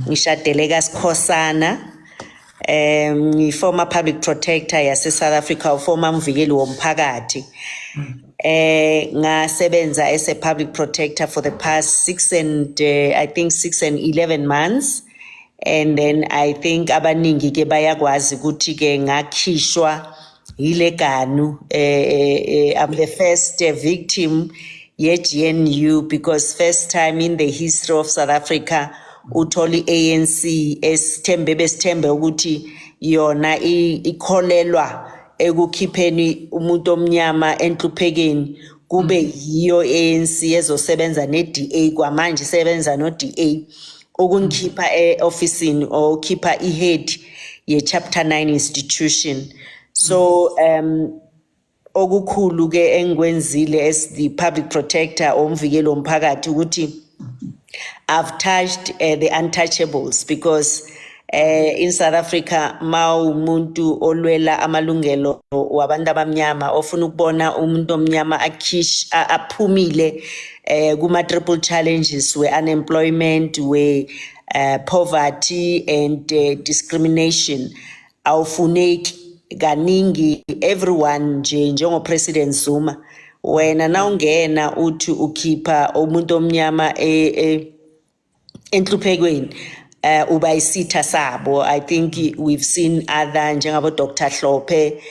ngishadele kaSikhosana, former public protector yase South Africa, former mvikeli womphakathi. Ngasebenza as a public protector for the past 6 and 11 months. And then I think abaningi ke bayakwazi ukuthi ke ngakhishwa ileganu. I'm the first victim ye GNU, because first time in the history of South Africa utholi ANC besithembe ukuthi yona ikholelwa ekukhipheni umuntu omnyama enhluphekeni, kube yiyo ANC ezosebenza ne-DA, kwamanje isebenza no-DA ukungikhipha e-ofisini or khipha i-head ye-chapter 9 institution. So okukhulu ke engikwenzile as the public protector or umvikeli womphakathi ukuthi I've touched the untouchables, because in South Africa umuntu olwela amalungelo wabantu abamnyama ofuna ukubona umuntu omnyama aphumile kuma triple challenges we unemployment, we poverty and discrimination, awufuneki kaningi everyone njengo President Zuma. Wena na ungena uthi ukhipha umuntu omnyama enhluphekweni uba isitha sabo. I think we've seen other njengabo Dr. Hlophe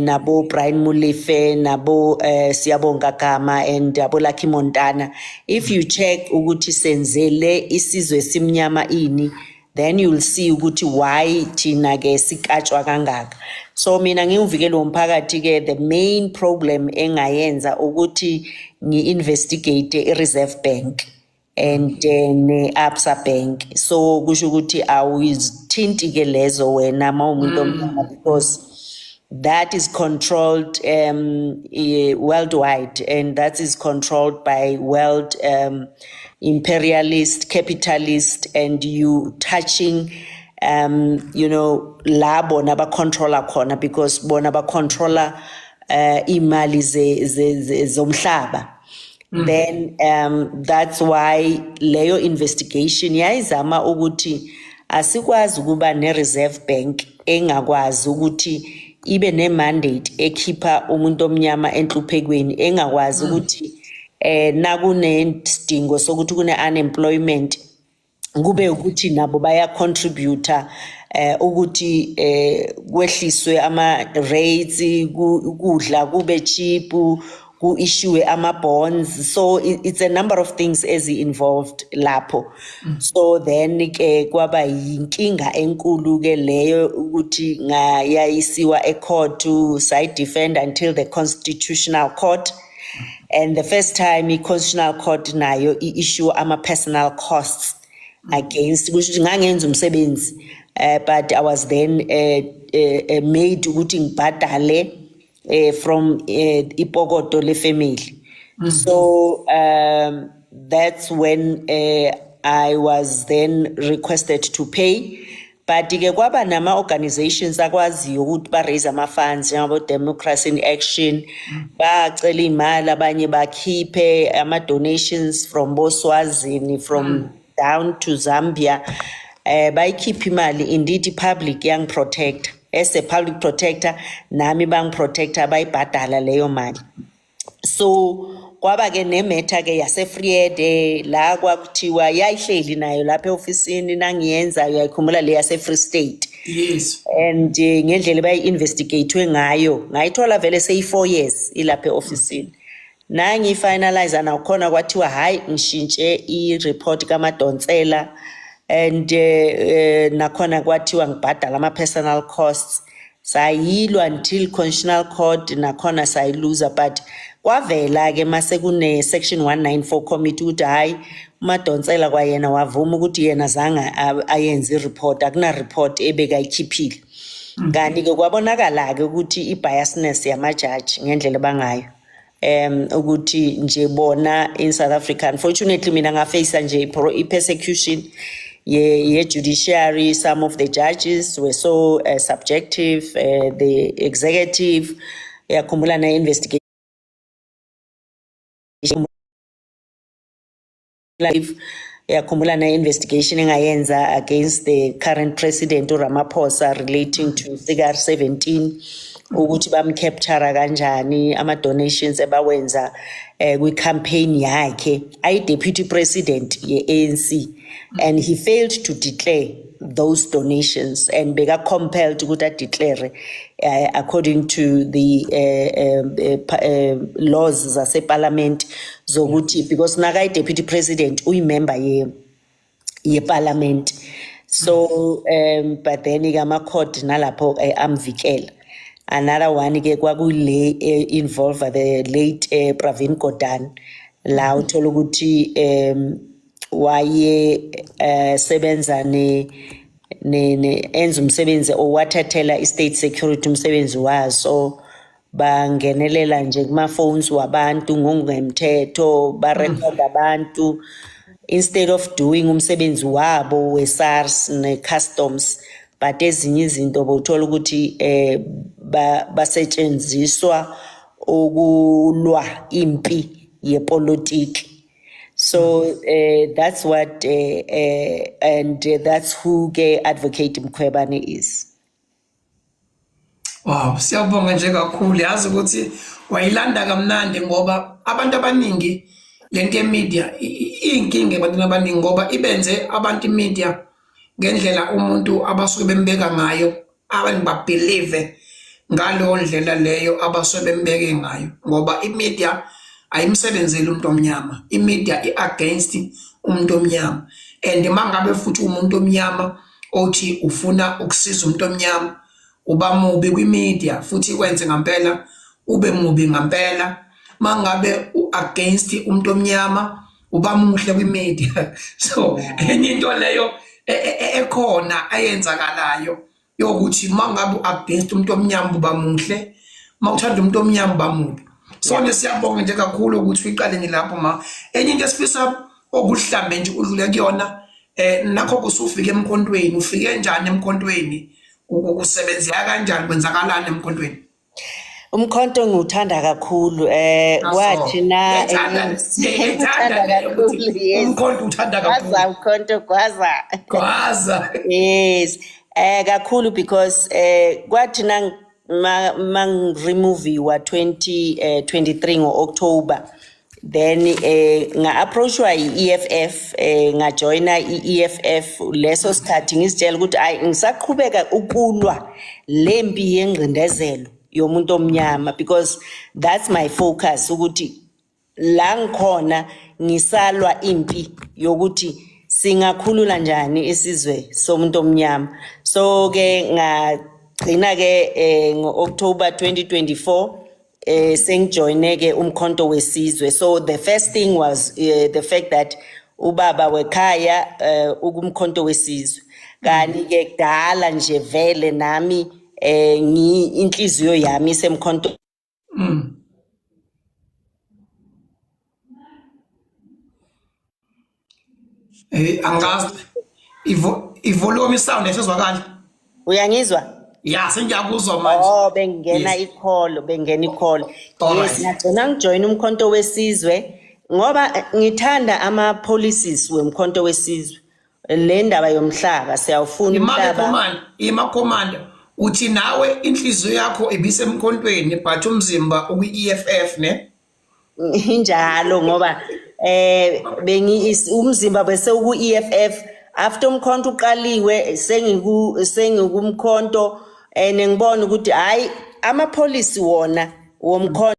nabo Brian Molefe nabo Siyabonga Gama and abo Lucky Montana. If you check ukuthi senzele isizwe simnyama ini, then you will see ukuthi why thina ke sikatshwa kangaka. So mina ngimvikeli womphakathi ke, the main problem engayenza ukuthi ngi-investigate i-Reserve Bank and ne-Absa Bank. So kusho ukuthi awuzithinti ke lezo wena mawumuntu omnyama, because that is controlled worldwide, and that is controlled by world imperialist, capitalist, and you touching la bona ba controller khona, because bona ba controller imali zomhlaba. Then that's why leyo investigation yayizama ukuthi asikwazi ukuba ne-Reserve Bank engakwazi ukuthi ibe ne-mandate ekhipha umuntu omnyama enhluphekweni, engakwazi ukuthi nakunesidingo sokuthi kune-unemployment kube ukuthi nabo baya-contributor ukuthi kwehliswe ama-rates, ukudla kube cheap, ku-issue ama-bonds. So it's a number of things involved lapho. So then ke kwaba yinkinga enkulu ke leyo ukuthi ngayayisiwa e-court to side defend until the Constitutional Court. And the first time i-Constitutional Court nayo i-issue ama-personal costs against, kusho ngangenza umsebenzi, but I was then made ukuthi ngibhadale from ipokoto le family. So that's when I was then requested to pay. But ke kwaba nama organizations akwaziyo ukuthi ba raise ama funds njengabo Democracy in Action, bacela imali, abanye bakhiphe ama donations from Boswazini, from down to Zambia, bayikhipha imali. Indeed public young protector, as a public protector nami bang protector bayibhadala leyo mali. So kwaba ke nemetha ke yase-Freede la kwakuthiwa yayihleli nayo lapha e-ofisini nangiyenza uyayikhumula le yase-Free State. Yes. And ngendlela bayi-investigatewe ngayo ngayithola vele seyi-4 years ilapha e-ofisini. Nangiyi-finalize nakhona kwathiwa hayi ngishintshe i-report kaMadonsela, and nakhona kwathiwa ngibhadala ama-personal costs. Sayilwa until Constitutional Court, nakhona sayiluza, but kwavela ke mase kune section 194 committee ukuthi hayi uMadonsela kwayena wavuma ukuthi yena zanga ayenze i-report, akuna report ebekayikhiphile. Kanti ke kwabonakala ke ukuthi i-biasness yama-judge ngendlela bangayo, ukuthi nje bona in South Africa, unfortunately mina ngaface nje i-persecution judiciary. Some of the judges were so subjective, the executive yakhumbula na investigation yakhumbula na investigation engayenza against the current president uRamaphosa relating to Cigar 17 ukuthi bamcapture kanjani ama donations ebawenza kwi campaign yakhe ay deputy president ye ANC, and he failed to declare those donations and bega compelled ukuthi declare according to the laws zase parliament zokuthi because naka deputy president uyimember ye parliament, so but then igama court nalapho amvikela. Another one ke kwakule involve the late Pravin Gordhan la uthola ukuthi waye sebenza ne enza umsebenzi owathathela istate security umsebenzi waso, bangenelela nje kuma phones wabantu ngokungemthetho ba record abantu instead of doing umsebenzi wabo we SARS ne customs, but ezinye izinto bothola ukuthi basetshenziswa ukulwa impi yepolitiki. So that's what and that's who ke Advocate Mkhwebane is. Wow, siyabonga nje kakhulu, yazi ukuthi wayilanda kamnandi ngoba abantu abaningi lento media inkinga abantu abaningi ngoba ibenze abantu media ngendlela umuntu abasuke bembeka ngayo, abantu babelieve ngalo ndlela leyo abasuke bembeke ngayo, ngoba imedia ayimsebenzeli umuntu omnyama, imedia against umuntu omnyama. And mangabe futhi umuntu omnyama othi ufuna ukusiza umuntu omnyama uba mubi kwimedia futhi kwenze ngempela ube mubi ngempela, mangabe against umuntu omnyama uba muhle kwimedia. So enye into leyo ekhona ayenzakalayo yokuthi mangabe against umuntu omnyama uba muhle, mawuthanda umuntu omnyama uba mubi. So siyabonga nje kakhulu ukuthi uyiqale ngilapho ma. Enye into esifisa okuhlambe nje udlule kuyona nakho kusufika emkhontweni, ufike njani emkhontweni, ukusebenzisa kanjani, kwenzakalani emkhontweni? Umkhonto ngiuthanda kakhulu wathi na ngithanda kakhulu, umkhonto uthanda kakhulu, kwaza umkhonto kwaza yes kakhulu because kwathi na mang remove wa 2023 ngo-October, then nga-approachwa i-EFF ngajoyina i-EFF leso sikhathi ngisitshela ukuthi ayi ngisaqhubeka ukulwa lempi yengcindezelo yomuntu omnyama because that's my focus, ukuthi la ngikhona ngisalwa impi yokuthi singakhulula njani isizwe somuntu omnyama. So ke ngagcina ke ngo-October 2024 sengijoyine ke umkhonto wesizwe. So the first thing was the fact that ubaba wekhaya ukumkhonto wesizwe, kanti ke kudala nje vele nami inhliziyo yami semkhonto angazi ivolume sound esizwakala, uyangizwa? ya sengiyakuzwa manje. Bengena ikholo yes, ngagcina ngijoyina umkhonto wesizwe ngoba ngithanda ama policies wemkhonto wesizwe, le ndaba yomhlaba siyawufuna umhlaba. Imakhomanda uthi nawe inhliziyo yakho ibisemkhontweni but umzimba ukwi-EFF ne? Injalo ngoba umzimba bese uku-EFF after umkhonto uqaliwe sengikumkhonto ngibona ukuthi hayi ama policy wona womkhonto